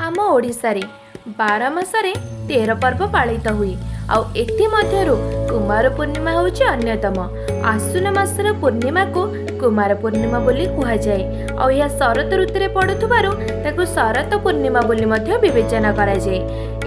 आम ओडिशारे 12 मासरे 13 पर्व पालित हुए आउ एथि मध्यरु कुमार पूर्णिमा होची अन्यतम। आश्विन मासर पूर्णिमा को कुमार पूर्णिमा बोली कुहा जाए आउ यह शरत ऋतुरे पड़ुथबारु ताकु शरत पूर्णिमा बोली मध्य विवेचना करा जाए।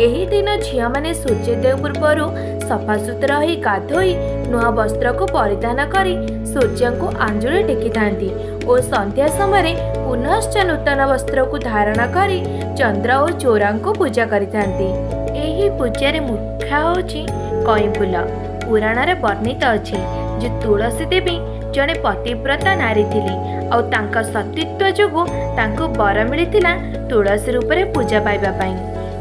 एही दिन झिया माने सूर्योदय पूर्वरु सफा सुतरा होई गाधोई नुआ वस्त्र को परिधान करी सूर्य को आंजुली टेकी थांती और संध्या समय पुनश्च नूतन वस्त्र को धारण करी चंद्र और चौरा को पूजा करिथांती। एही पूजार मुख्य होची कई फूल। पुराण रे वर्णित अछि जे तुलसी देवी जड़े पतिव्रता नारी थिली और तांका सतीत्व जोगु तांको बर मिलिथिला तुलसी रूप में पूजा पाइबा पई।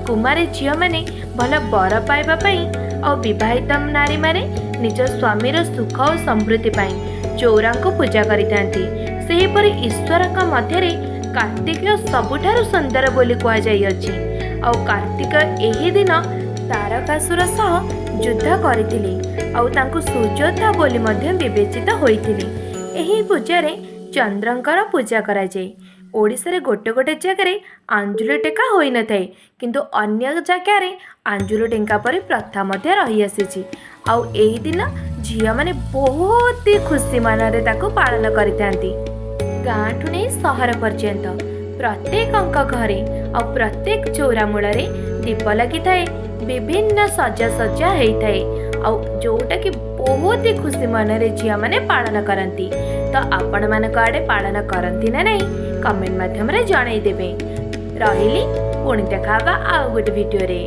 कुमारी झियो माने भल बर पाइबा पई और विवाहित नारी माने निज स्वामीर सुख और समृद्धि पाई चौरा को पूजा करिथांती। सेहीपरि ईश्वर का मध्यरे कार्तिक सबुठारु सुंदर बोली कुहा जाई अछि और कार्तिक एही दिन तारकासुर सह युद्ध करथिले और तांको सूर्योदय बोली मध्य विवेचित होइथिले। एही पूजारे चंद्रंकर पूजा करा जाए। ओडिशा रे गोटे गोटे जगह आंजुली टेका होई न थाए किंतु अन्य जगह रे आंजुली टेका परि प्रथा मध्य रही आसीछि आउ एही दिन झिया माने बहुत ही खुशी मानरे ताको पालन करिथांती। गाँठू नहीं सहर पर्यंत प्रत्येक घरे और प्रत्येक चौरा मूल दीप लगी थाए विभिन्न सजासजा होता है और जोटा कि बहुत ही खुशी मनरे झिया माने पालन करती। तो आपण मान आड़े पालन करती ना नहीं कमेंट माध्यम रे जणाई देबे। रहिली पुणी देखा आ गोटे वीडियो रे।